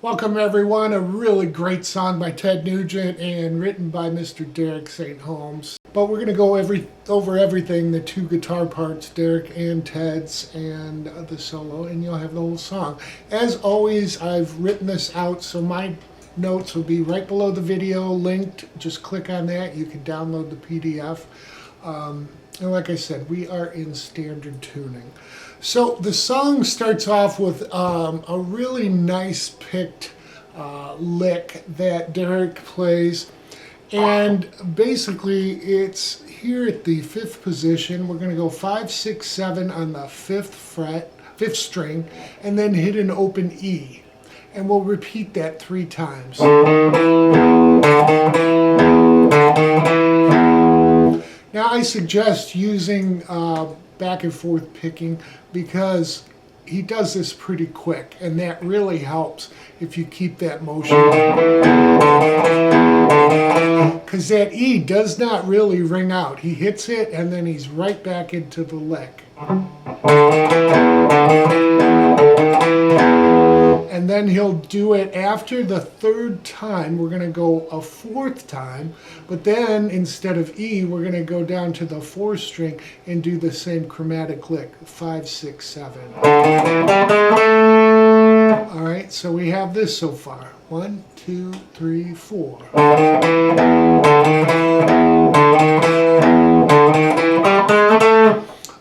Welcome everyone, a really great song by Ted Nugent and written by Mr. Derek St. Holmes. But we're going to go over everything, the two guitar parts, Derek and Ted's, and the solo, and you'll have the whole song. As always, I've written this out, so my notes will be right below the video, linked. Just click on that, you can download the PDF. And like I said, we are in standard tuning. So the song starts off with a really nice picked lick that Derek plays, and basically it's here at the 5th position. We're going to go 5, 6, 7 on the 5th string, and then hit an open E, and we'll repeat that 3 times. Now I suggest using back and forth picking because he does this pretty quick, and that really helps if you keep that motion. Because that E does not really ring out. He hits it and then he's right back into the lick. And then he'll do it after the 3rd time. We're going to go a 4th time, but then instead of E, we're going to go down to the 4th string and do the same chromatic lick, 5, 6, 7. All right, so we have this so far. 1, 2, 3, 4.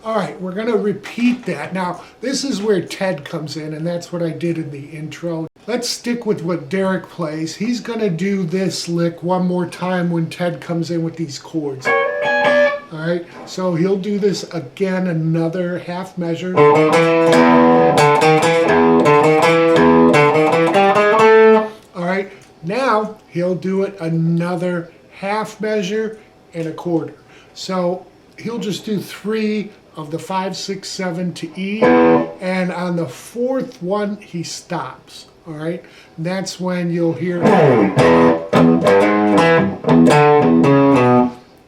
All right, we're going to repeat that. Now, this is where Ted comes in, and that's what I did in the intro. Let's stick with what Derek plays. He's going to do this lick one more time when Ted comes in with these chords. All right, so he'll do this again, another half measure. All right, now he'll do it another half measure and a quarter. So he'll just do 3 of the 5, 6, 7 to E, and on the 4th one he stops. All right, and that's when you'll hear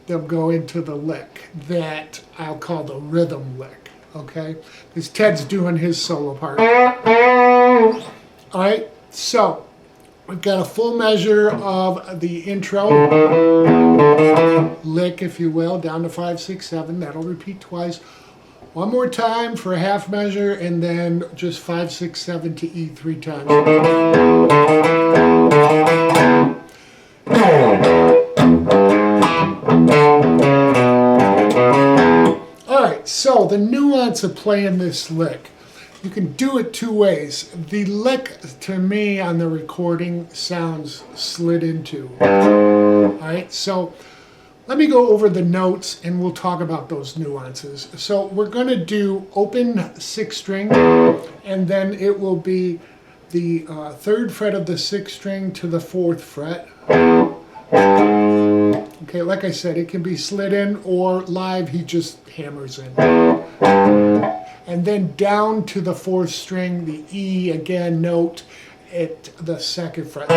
they'll go into the lick that I'll call the rhythm lick. Okay, because Ted's doing his solo part. All right, so we've got a full measure of the intro lick, if you will, down to 5, 6, 7. That'll repeat twice. One more time for a half measure, and then just 5, 6, 7 to E 3 times. All right, so the nuance of playing this lick. You can do it 2 ways. The lick, to me, on the recording sounds slid into. All right, so let me go over the notes and we'll talk about those nuances. So we're going to do open 6th string, and then it will be the 3rd fret of the 6th string to the 4th fret. Okay, like I said, it can be slid in, or live he just hammers in. And then down to the 4th string, the E again note at the 2nd fret.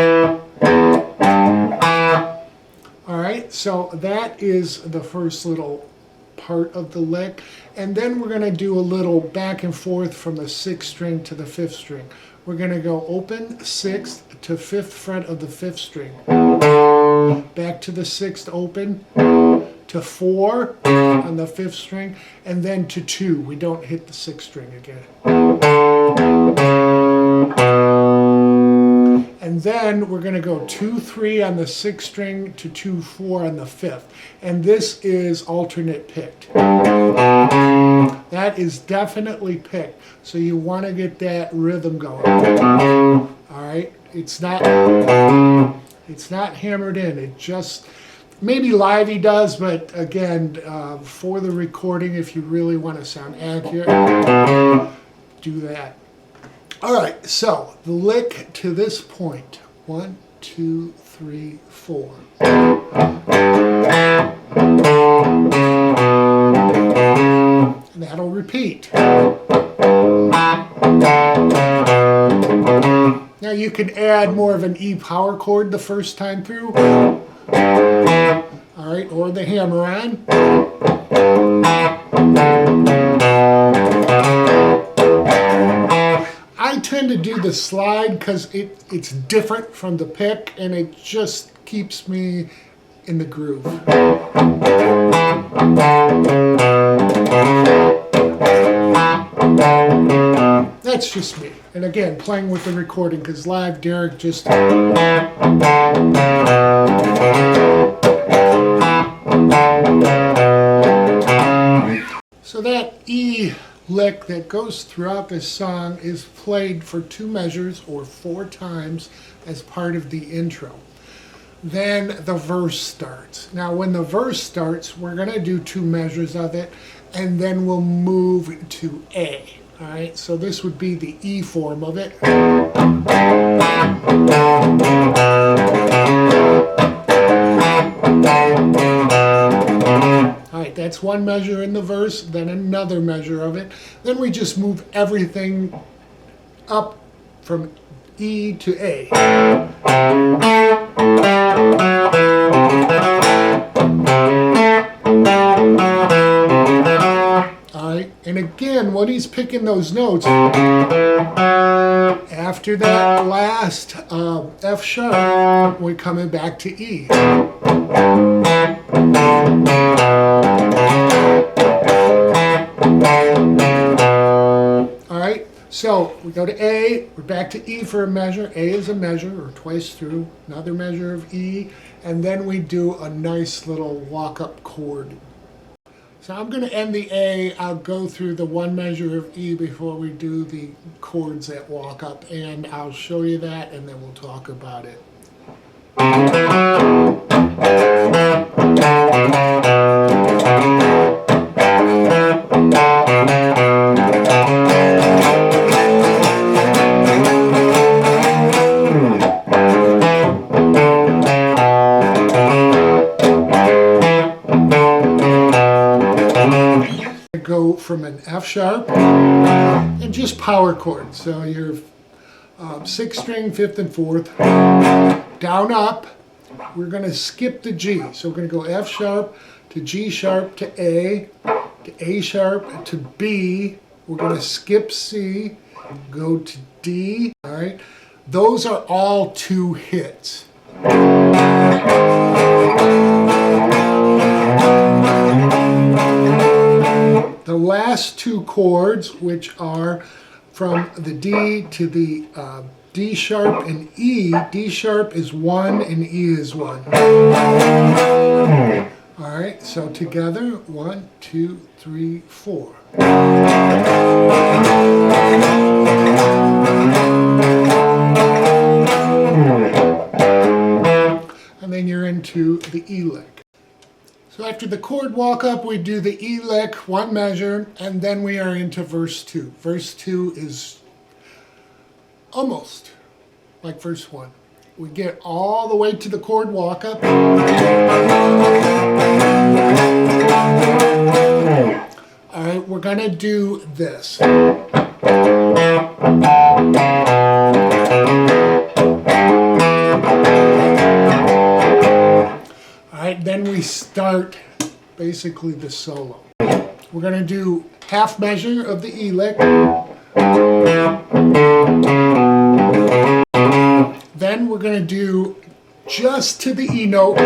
All right, so that is the first little part of the lick. And then we're going to do a little back and forth from the 6th string to the 5th string. We're going to go open 6th to 5th fret of the 5th string. Back to the 6th open, to 4 on the 5th string, and then to 2. We don't hit the 6th string again. And then we're going to go 2, 3 on the 6th string to 2, 4 on the 5th. And this is alternate picked. That is definitely picked. So you want to get that rhythm going. All right? It's not hammered in. It just, maybe live he does, but again, for the recording, if you really want to sound accurate, do that. All right, so the lick to this point, 1, 2, 3, 4. And that'll repeat. Now you can add more of an E power chord the first time through. All right, or the hammer on. I tend to do the slide because it's different from the pick and it just keeps me in the groove. That's just me. And again, playing with the recording because live Derek just... So that E lick that goes throughout this song is played for 2 measures or 4 times as part of the intro. Then the verse starts. Now when the verse starts, we're going to do 2 measures of it and then we'll move to A. All right, so this would be the E form of it. All right, that's 1 measure in the verse, then another measure of it. Then we just move everything up from E to A. Alright, and again, when he's picking those notes, after that last F sharp, we're coming back to E. Alright, so we go to A, we're back to E for a measure. A is a measure, or twice through, another measure of E, and then we do a nice little walk-up chord. So I'm going to end the A. I'll go through the 1 measure of E before we do the chords that walk up, and I'll show you that, and then we'll talk about it. Go from an F sharp and just power chord. So your 6th string, 5th and 4th, down up. We're going to skip the G. So we're going to go F sharp to G sharp to A sharp to B. We're going to skip C, go to D. All right. Those are all 2 hits. The last 2 chords, which are from the D to the D sharp and E. D sharp is 1 and E is 1. All right, so together, 1, 2, 3, 4. And then you're into the E lick. So after the chord walk up, we do the E lick, 1 measure, and then we are into verse 2. Verse 2 is almost like verse 1. We get all the way to the chord walk up. All right, we're going to do this. Then we start basically the solo. We're going to do half measure of the E lick. Then we're going to do just to the E note.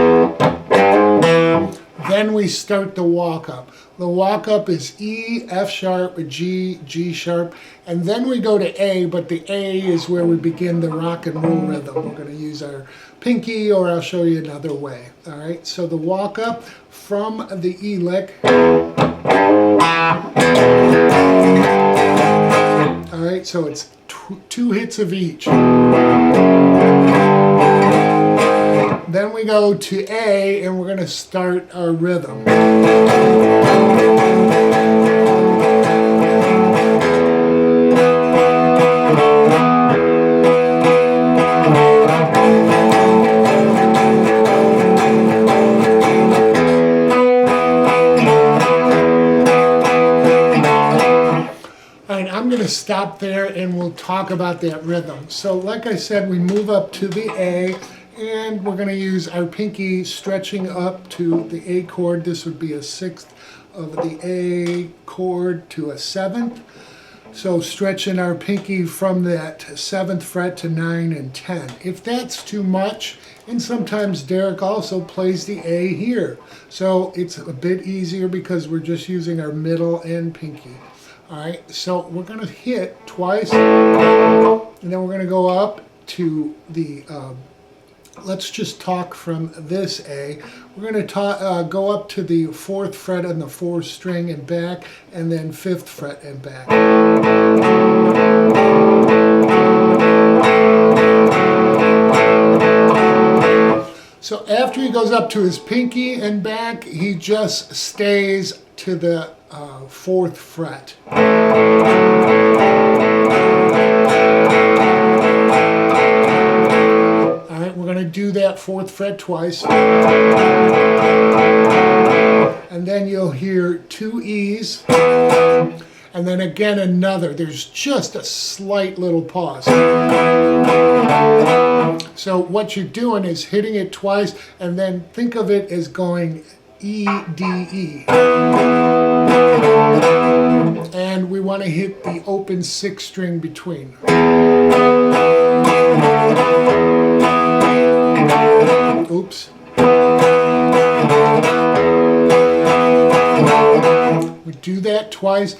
Then we start the walk up. The walk up is E, F sharp, G, G sharp, and then we go to A, but the A is where we begin the rock and roll rhythm. We're going to use our pinky, or I'll show you another way. All right, so the walk up from the E lick. All right, so it's 2 hits of each. Then we go to A, and we're going to start our rhythm. I'm going to stop there and we'll talk about that rhythm. So like I said, we move up to the A, and we're going to use our pinky stretching up to the A chord. This would be a 6th of the A chord to a 7th. So stretching our pinky from that 7th fret to 9 and 10. If that's too much, and sometimes Derek also plays the A here. So it's a bit easier because we're just using our middle and pinky. All right, so we're gonna hit twice, and then we're gonna go up to the, let's just talk from this A. We're going to go up to the 4th fret on the 4th string and back, and then 5th fret and back. So after he goes up to his pinky and back, he just stays to the 4th fret. Do that 4th fret twice, and then you'll hear 2 E's, and then again another. There's just a slight little pause. So what you're doing is hitting it twice, and then think of it as going E, D, E. And we want to hit the open 6th string between. Oops. We do that twice.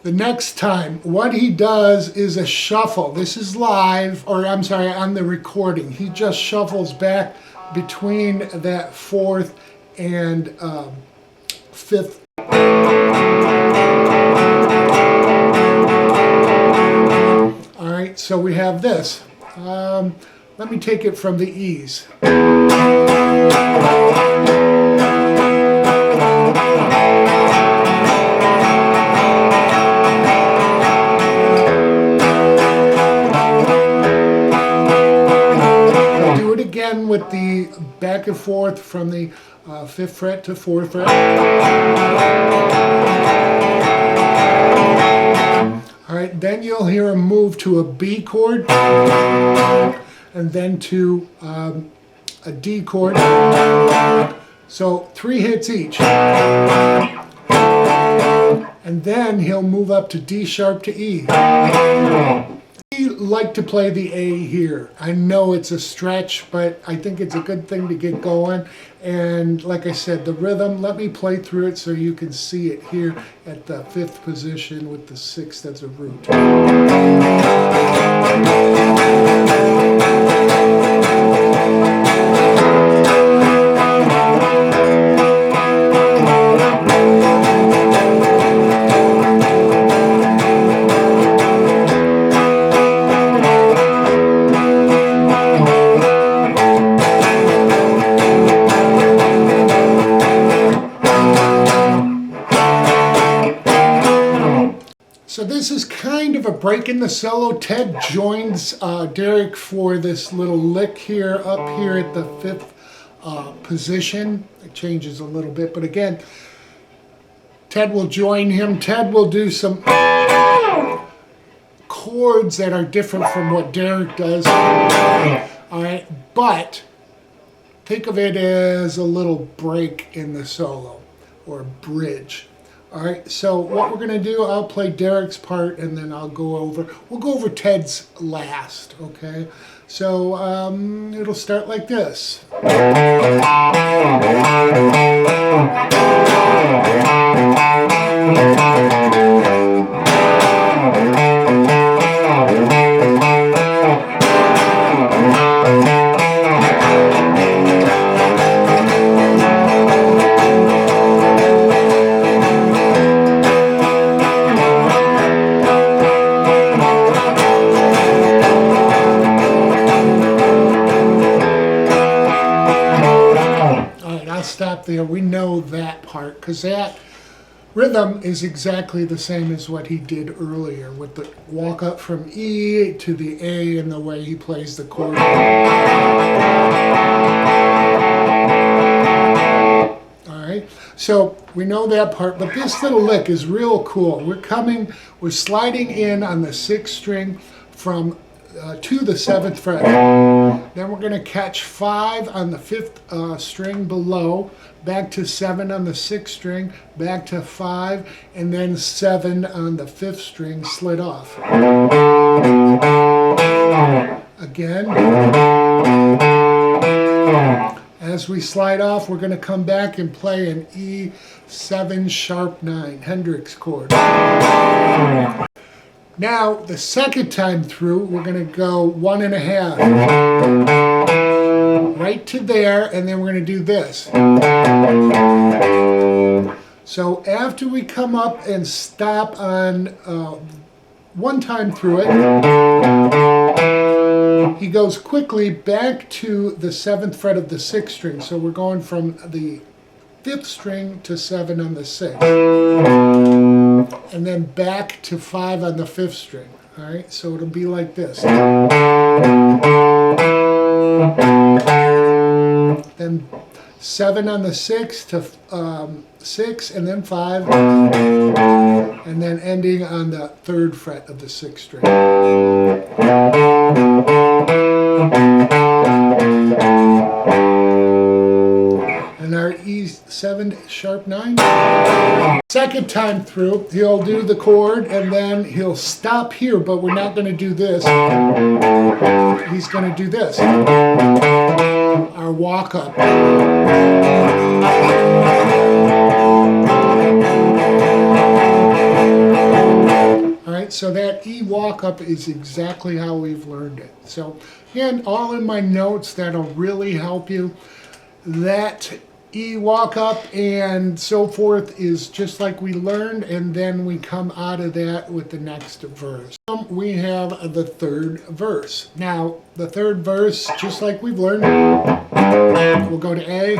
The next time, what he does is a shuffle. This is live, or I'm sorry, on the recording. He just shuffles back between that 4th and 5th. All right, so we have this. Let me take it from the E's. I'll do it again with the back and forth from the 5th fret to 4th fret. All right, then you'll hear him move to a B chord, and then to a D chord. So 3 hits each. And then he'll move up to D sharp to E. We like to play the A here. I know it's a stretch, but I think it's a good thing to get going. And like I said, the rhythm, let me play through it so you can see it here at the 5th position with the 6th as a root. So this is kind of a break in the solo. Ted joins Derek for this little lick here, up here at the 5th position. It changes a little bit, but again, Ted will join him. Ted will do some chords that are different from what Derek does. All right, but think of it as a little break in the solo, or bridge. All right, so what we're gonna do, I'll play Derek's part, and then we'll go over Ted's last, okay? So it'll start like this. Stop there. We know that part because that rhythm is exactly the same as what he did earlier with the walk up from E to the A and the way he plays the chord. All right, so we know that part, but this little lick is real cool. We're sliding in on the 6th string from to the 7th fret. Then we're going to catch 5 on the 5th string below, back to 7 on the 6th string, back to 5, and then 7 on the 5th string slid off. Again. As we slide off, we're going to come back and play an E7 sharp 9 Hendrix chord. Now, the second time through, we're going to go 1.5. Right to there, and then we're going to do this. So after we come up and stop on one time through it, he goes quickly back to the 7th fret of the 6th string. So we're going from the 5th string to 7 on the 6th. And then back to 5 on the 5th string. All right, so it'll be like this. Then 7 on the 6th to 6, and then 5, and then ending on the 3rd fret of the 6th string. And our E7 sharp 9. Second time through, he'll do the chord and then he'll stop here, but we're not going to do this. He's going to do this. Our walk up. Alright, so that E walk up is exactly how we've learned it. So again, all in my notes, that'll really help you. That E walk up and so forth is just like we learned, and then we come out of that with the next verse. We have the 3rd verse. Now, the 3rd verse, just like we've learned, we'll go to A.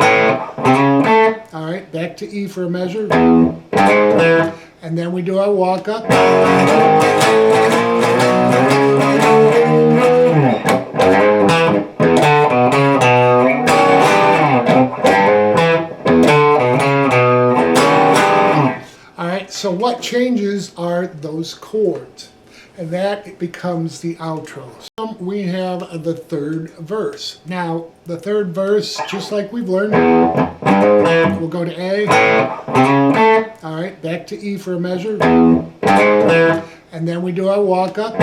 All right, back to E for a measure. And then we do our walk up. So what changes are those chords, and that becomes the outro. So we have the 3rd verse. Now, the 3rd verse, just like we've learned, we'll go to A. All right, back to E for a measure. And then we do our walk up.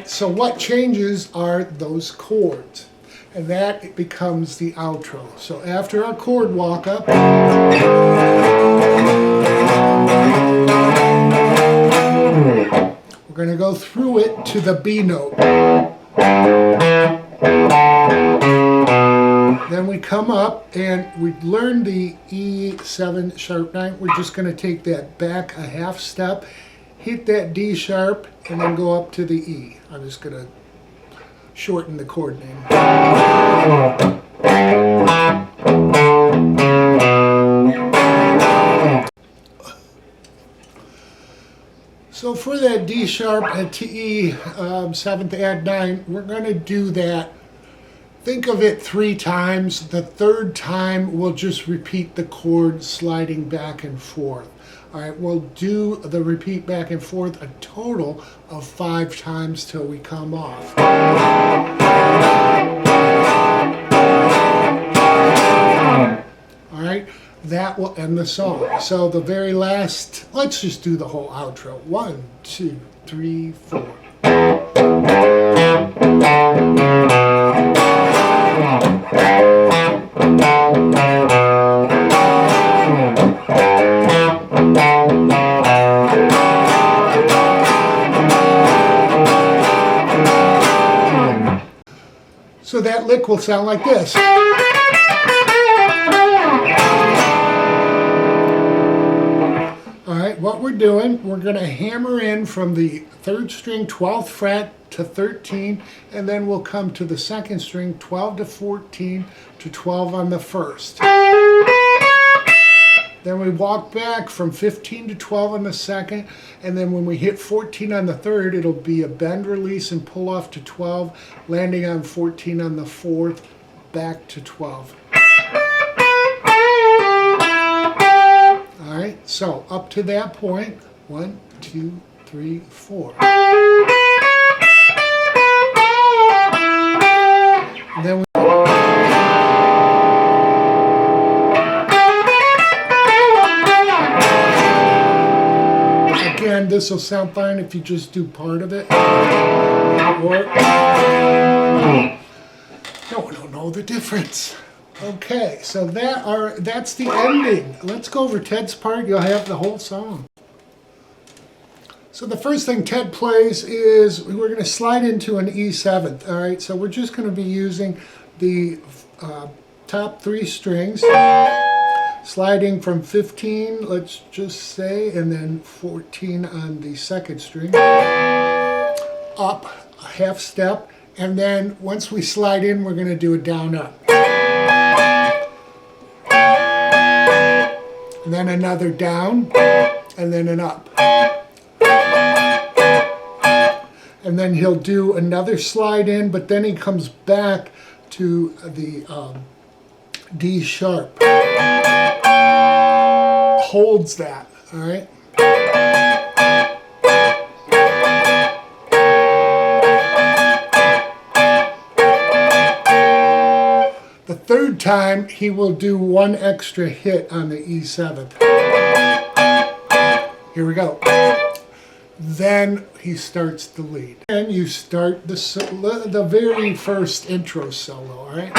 So what changes are those chords, and that becomes the outro. So after our chord walk up, we're going to go through it to the B note. Then we come up and we learn the E7 sharp 9. We're just going to take that back a half step, hit that D sharp, and then go up to the E. I'm just going to shorten the chord name. So for that D sharp to E 7th add 9, we're going to do that. Think of it 3 times. The 3rd time we'll just repeat the chord sliding back and forth. All right, we'll do the repeat back and forth a total of 5 times till we come off. All right, that will end the song. So the very last, let's just do the whole outro. 1, 2, 3, 4. So that lick will sound like this. All right, what we're doing, we're going to hammer in from the 3rd string 12th fret to 13, and then we'll come to the 2nd string 12 to 14 to 12 on the 1st. Then we walk back from 15 to 12 on the second, and then when we hit 14 on the third, it'll be a bend release and pull off to 12, landing on 14 on the fourth, back to 12. All right, so up to that point, 1, 2, 3, 4. And then again, this will sound fine if you just do part of it. Or no one will know the difference. Okay, so that's the ending. Let's go over Ted's part. You'll have the whole song. So the first thing Ted plays is we're going to slide into an E7th. All right, so we're just going to be using the top 3 strings, sliding from 15, let's just say, and then 14 on the second string, up a half step, and then once we slide in, we're going to do a down up. And then another down, and then an up. And then he'll do another slide in, but then he comes back to the D sharp. Holds that, all right? The third time, he will do one extra hit on the E7th. Here we go. Then he starts the lead. And you start the very first intro solo, all right?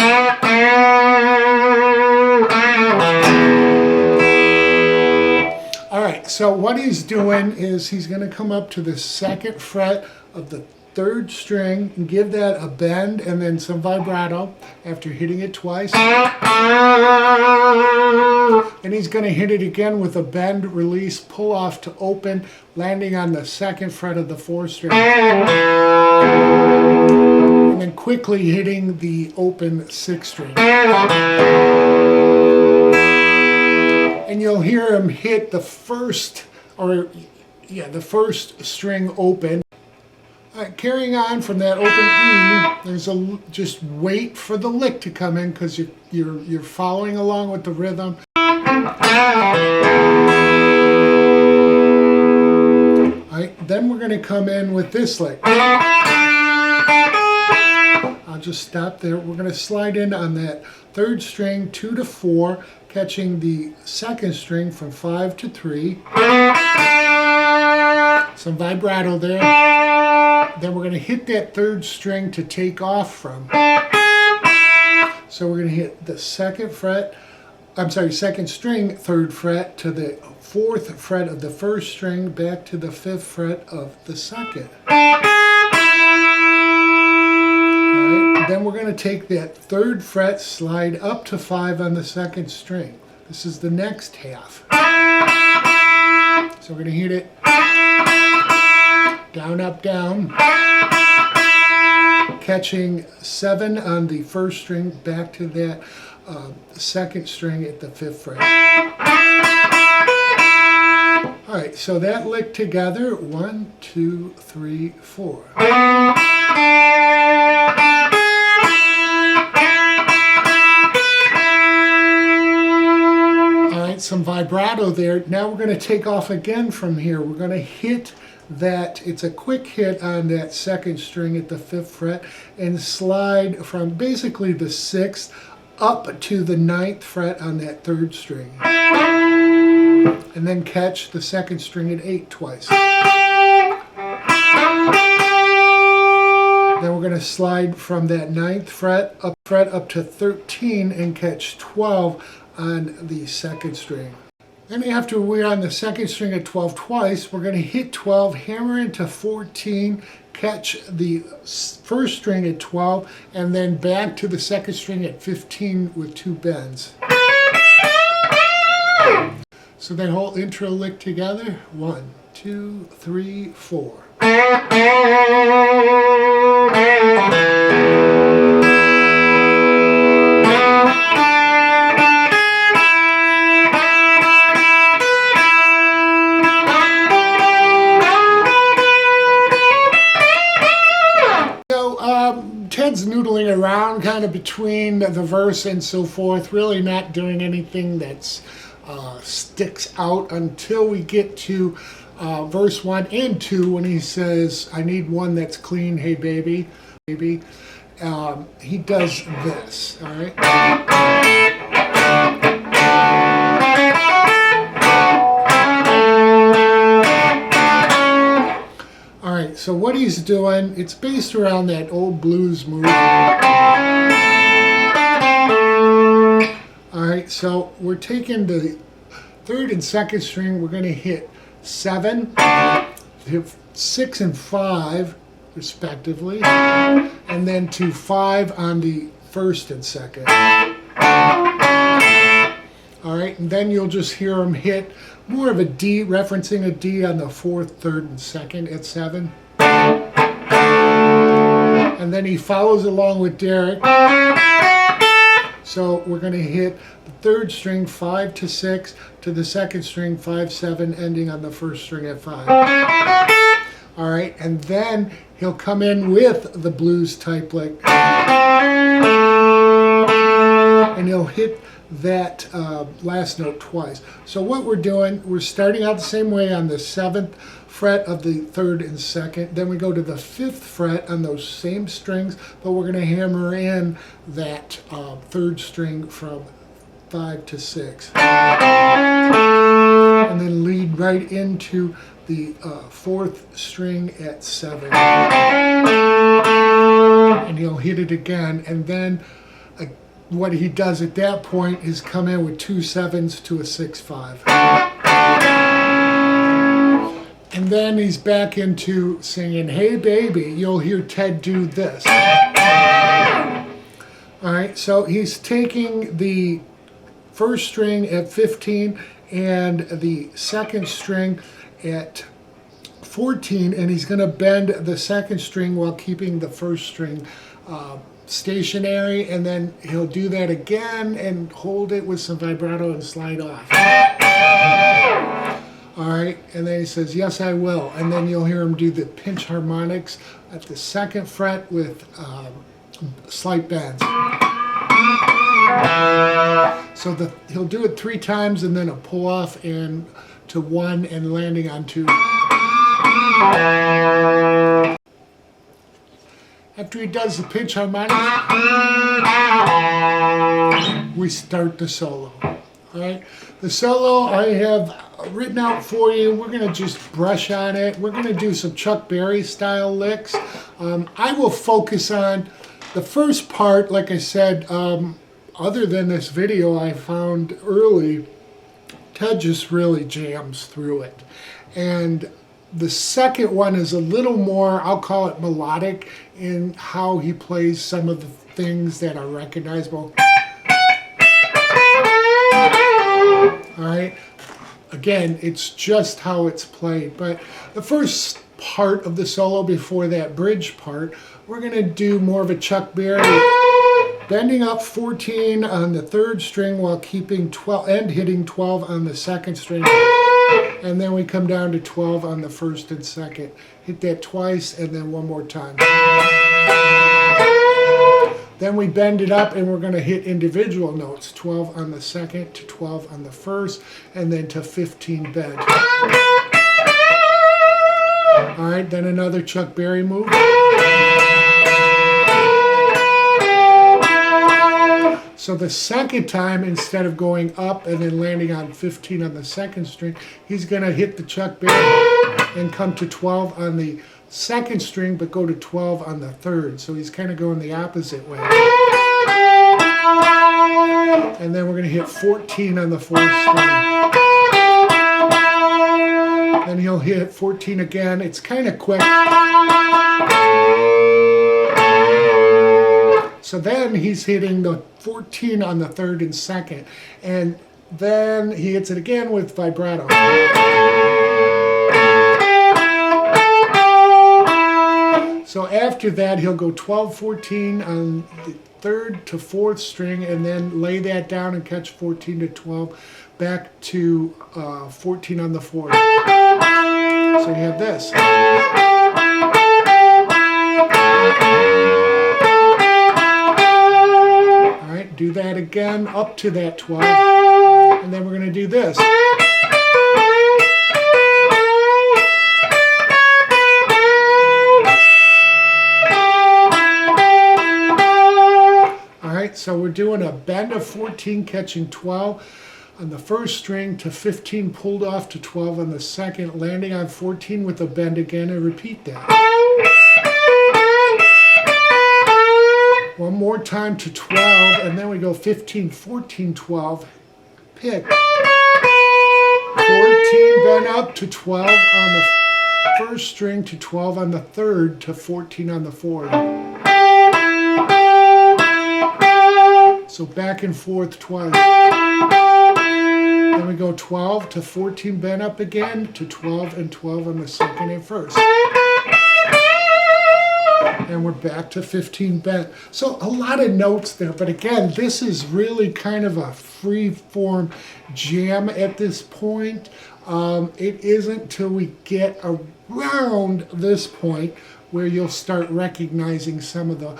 All right, so what he's doing is he's going to come up to the second fret of the third string and give that a bend and then some vibrato after hitting it twice. And he's going to hit it again with a bend, release, pull off to open, landing on the second fret of the fourth string. And then quickly hitting the open sixth string. And you'll hear him hit the first string open. Carrying on from that open E, there's just wait for the lick to come in because you're following along with the rhythm. Alright, then we're going to come in with this lick. I'll just stop there. We're going to slide in on that third string, 2 to 4, catching the second string from 5 to 3. Some vibrato there. Then we're going to hit that third string to take off from. So we're going to hit the second string, third fret, to the fourth fret of the first string, back to the fifth fret of the second. Alright, then we're going to take that third fret, slide up to 5 on the second string. This is the next half. So we're going to hit it down, up, down, catching 7 on the first string, back to that second string at the fifth fret. All right, so that lick together, 1, 2, 3, 4. All right, some vibrato there. Now we're going to take off again from here. We're going to hit that, it's a quick hit on that second string at the fifth fret and slide from basically the sixth up to the ninth fret on that third string. And then catch the second string at 8 twice. Then we're going to slide from that ninth fret up to 13 and catch 12 on the second string. Then after we're on the second string at 12 twice, we're going to hit 12, hammer into 14, catch the first string at 12, and then back to the second string at 15 with 2 bends. So that whole intro lick together, 1, 2, 3, 4. kind of between the verse and so forth, really not doing anything that's sticks out until we get to verse 1 and 2 when he says, I need one that's clean, hey baby. He does this, all right? All right, so what he's doing, it's based around that old blues move. All right, so we're taking the third and second string, we're going to hit 7, hit 6 and 5, respectively, and then to 5 on the first and second. All right, and then you'll just hear him hit more of a D, referencing a D on the fourth, third, and second at 7. And then he follows along with Derek. So we're going to hit the third string 5 to 6, to the second string 5, 7, ending on the first string at 5. All right, and then he'll come in with the blues type lick. And he'll hit that last note twice. So what we're doing, we're starting out the same way on the 7th fret of the third and second. Then we go to the 5th fret on those same strings, but we're going to hammer in that third string from 5 to 6. And then lead right into the 4th string at 7. And he'll hit it again, and then what he does at that point is come in with 2 7s to a 6 5. And then he's back into singing, hey baby. You'll hear Ted do this. All right, so he's taking the first string at 15 and the second string at 14, and he's going to bend the second string while keeping the first string stationary, and then he'll do that again and hold it with some vibrato and slide off. All right, and then he says, yes, I will. And then you'll hear him do the pinch harmonics at the 2nd fret with slight bends. So he'll do it 3 times and then a pull off and to 1 and landing on 2. After he does the pinch harmonic, we start the solo. All right, the solo I have written out for you. We're going to just brush on it. We're going to do some Chuck Berry style licks. I will focus on the first part. Like I said, other than this video I found early, Ted just really jams through it. And the second one is a little more, I'll call it melodic, in how he plays some of the things that are recognizable. All right. Again, it's just how it's played. But the first part of the solo before that bridge part, we're going to do more of a Chuck Berry, bending up 14 on the 3rd string while keeping 12 and hitting 12 on the 2nd string. And then we come down to 12 on the 1st and 2nd. Hit that twice and then one more time. Then we bend it up and we're going to hit individual notes. 12 on the 2nd to 12 on the 1st and then to 15 bend. All right, then another Chuck Berry move. So the second time, instead of going up and then landing on 15 on the 2nd string, he's going to hit the Chuck Berry and come to 12 on the 2nd string, but go to 12 on the 3rd. So he's kind of going the opposite way. And then we're going to hit 14 on the 4th string. Then he'll hit 14 again. It's kind of quick. So then he's hitting the 14 on the 3rd and 2nd. And then he hits it again with vibrato. So after that, he'll go 12, 14 on the 3rd to 4th string and then lay that down and catch 14 to 12 back to 14 on the 4th. So you have this. do that again up to that 12, and then we're going to do this. Alright, so we're doing a bend of 14, catching 12 on the first string to 15 pulled off to 12 on the second, landing on 14 with a bend again, and repeat that. One more time to 12, and then we go 15, 14, 12, pick. 14, bend up to 12 on the first string to 12 on the third to 14 on the fourth. So back and forth twice. Then we go 12 to 14, bend up again to 12 and 12 on the second and first. And we're back to 15 bent. So a lot of notes there, but again, this is really kind of a free form jam at this point. It isn't till we get around this point where you'll start recognizing some of the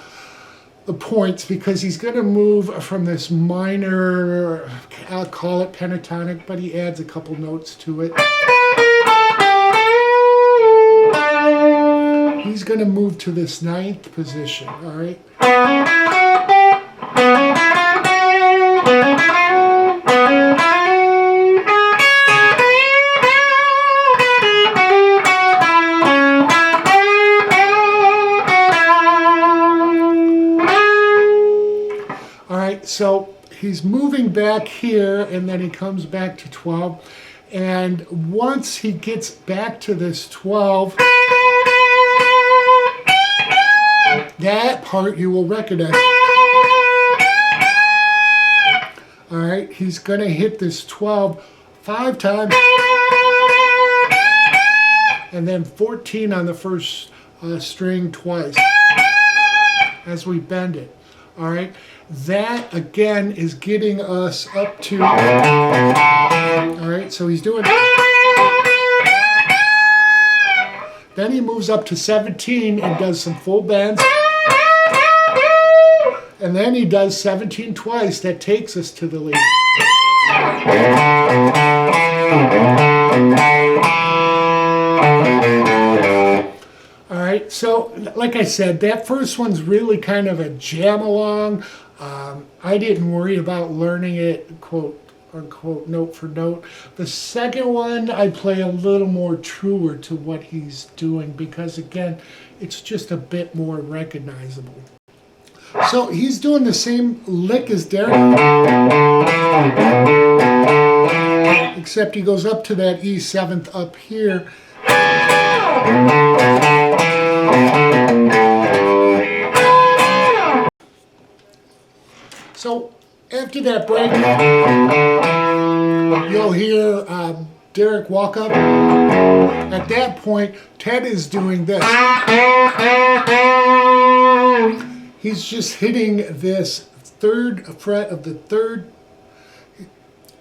points, because he's going to move from this minor, I'll call it pentatonic, but he adds a couple notes to it. He's going to move to this ninth position, all right? So he's moving back here, and then he comes back to 12. And once he gets back to this 12, that part you will recognize. All right, he's going to hit this 12 5 times, and then 14 on the first string twice as we bend it. All right, that again is getting us up to, all right, so he's doing, then he moves up to 17 and does some full bends, and then he does 17 twice. That takes us to the lead. Alright, so like I said, that first one's really kind of a jam along. I didn't worry about learning it, quote unquote, note for note. The second one, I play a little more truer to what he's doing, because again, it's just a bit more recognizable. So he's doing the same lick as Derek, except he goes up to that E7th up here. So after that break, you'll hear Derek walk up. At that point, Ted is doing this. He's just hitting this third fret of the third.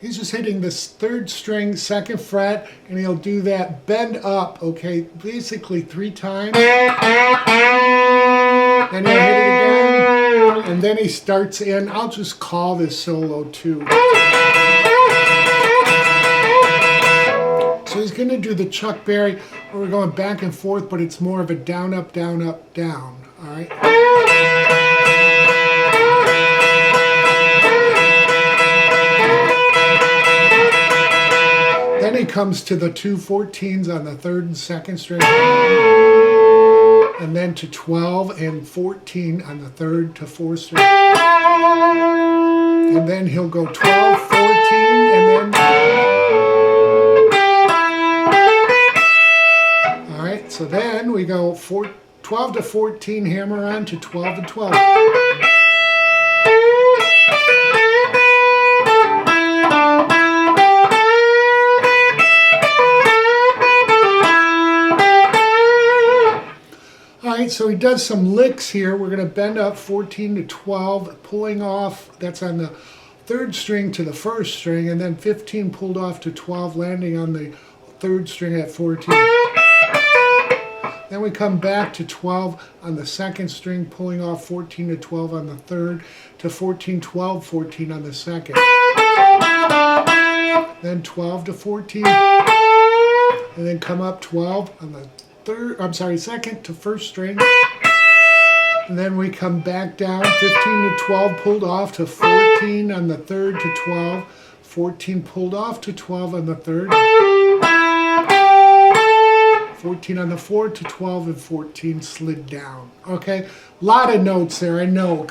He's just hitting this third string, second fret, and he'll do that bend up, okay, basically 3 times. Then he'll hit it again, and then he starts in. I'll just call this solo 2. So he's going to do the Chuck Berry, where we're going back and forth, but it's more of a down, up, down, up, down, all right? Then he comes to the 2 14s on the third and second string, and then to 12 and 14 on the third to fourth string. And then he'll go 12, 14, and then... All right, so then we go 12 to 14, hammer on to 12 and 12. Alright, so he does some licks here. We're going to bend up 14 to 12, pulling off, that's on the third string to the first string, and then 15 pulled off to 12, landing on the third string at 14. Then we come back to 12 on the second string, pulling off 14 to 12 on the third, to 14, 12, 14 on the second. Then 12 to 14, and then come up 12 on the second to first string. And then we come back down 15 to 12, pulled off to 14 on the third to 12, 14 pulled off to 12 on the third, 14 on the fourth to 12, and 14 slid down. Okay, a lot of notes there, I know,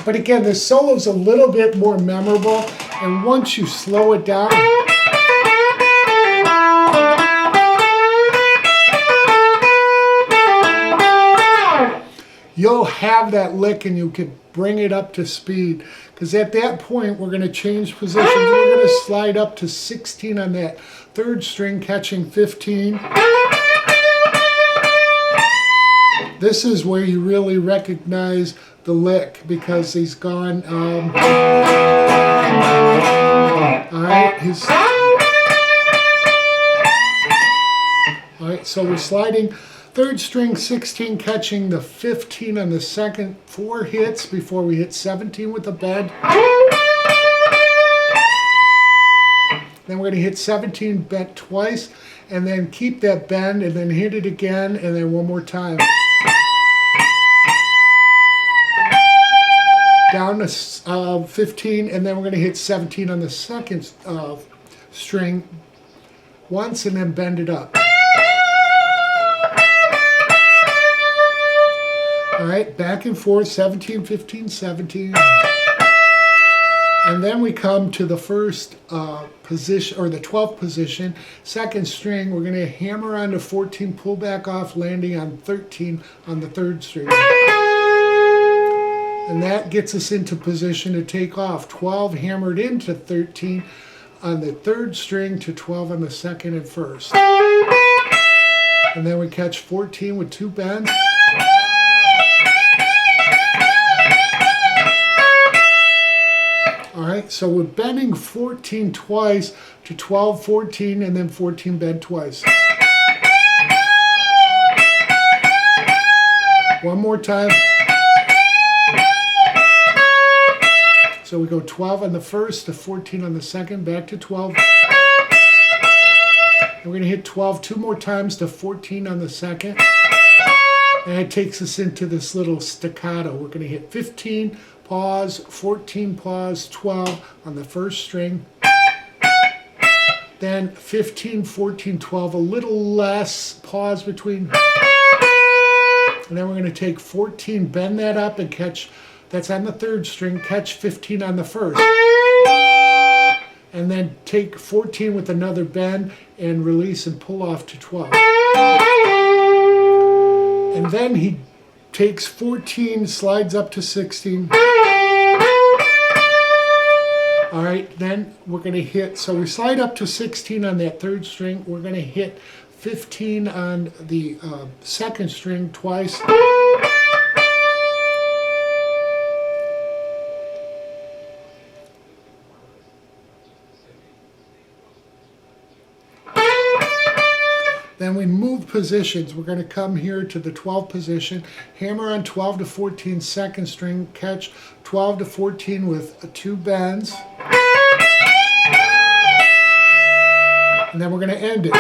but again, the solo's a little bit more memorable, and once you slow it down, you'll have that lick and you can bring it up to speed. Because at that point, we're going to change positions. We're going to slide up to 16 on that third string, catching 15. This is where you really recognize the lick because he's gone. All right, so we're sliding third string 16, catching the 15 on the second, 4 hits before we hit 17 with the bend. Then we're going to hit 17 bent twice, and then keep that bend, and then hit it again, and then one more time. Down to 15, and then we're going to hit 17 on the second string once, and then bend it up. All right, back and forth, 17, 15, 17. And then we come to the first position, or the 12th position, second string. We're going to hammer onto 14, pull back off, landing on 13 on the third string. And that gets us into position to take off. 12 hammered into 13 on the third string to 12 on the second and first. And then we catch 14 with 2 bends. All right, so we're bending 14 twice to 12, 14, and then 14 bend twice. One more time. So we go 12 on the first to 14 on the second, back to 12. And we're going to hit 12 2 more times to 14 on the second. And it takes us into this little staccato. We're going to hit 15, pause, 14, pause, 12 on the first string. Then 15, 14, 12, a little less pause between. And then we're going to take 14, bend that up and catch. That's on the third string, catch 15 on the first. And then take 14 with another bend and release and pull off to 12. And then he takes 14, slides up to 16. All right, then we're going to hit, so we slide up to 16 on that third string. We're going to hit 15 on the second string twice. Then we move positions. We're going to come here to the 12th position, hammer on 12 to 14 second string, catch 12 to 14 with 2 bends. And then we're going to end it.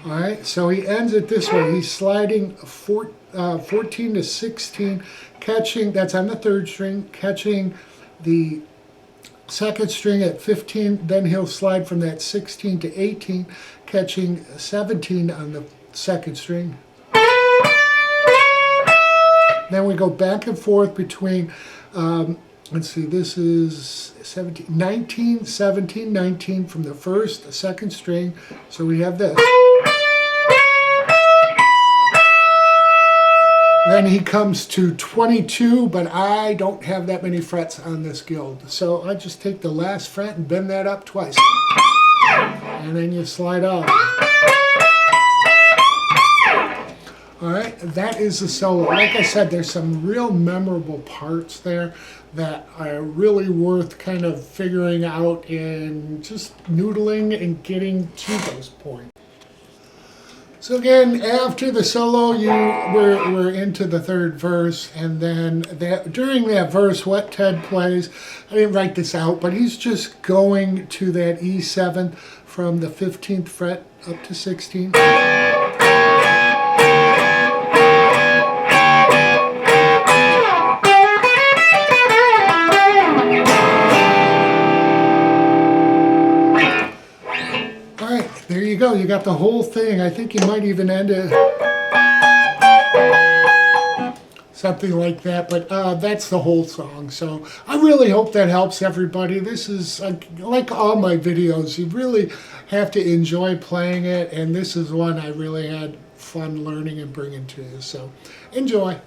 All right, so he ends it this way. He's sliding 14 to 16, catching, that's on the third string, catching the second string at 15, then he'll slide from that 16 to 18, catching 17 on the second string. Then we go back and forth between, let's see, this is 17, 19, 17, 19 from the first, the second string. So we have this. Then he comes to 22, but I don't have that many frets on this guild. So I just take the last fret and bend that up twice. And then you slide off. All right, that is the solo. Like I said, there's some real memorable parts there that are really worth kind of figuring out and just noodling and getting to those points. So again, after the solo, we're into the third verse, and then during that verse, what Ted plays, I didn't write this out, but he's just going to that E7 from the 15th fret up to 16. There you go. You got the whole thing. I think you might even end it something like that. But that's the whole song. So I really hope that helps everybody. This is like all my videos. You really have to enjoy playing it. And this is one I really had fun learning and bringing to you. So enjoy.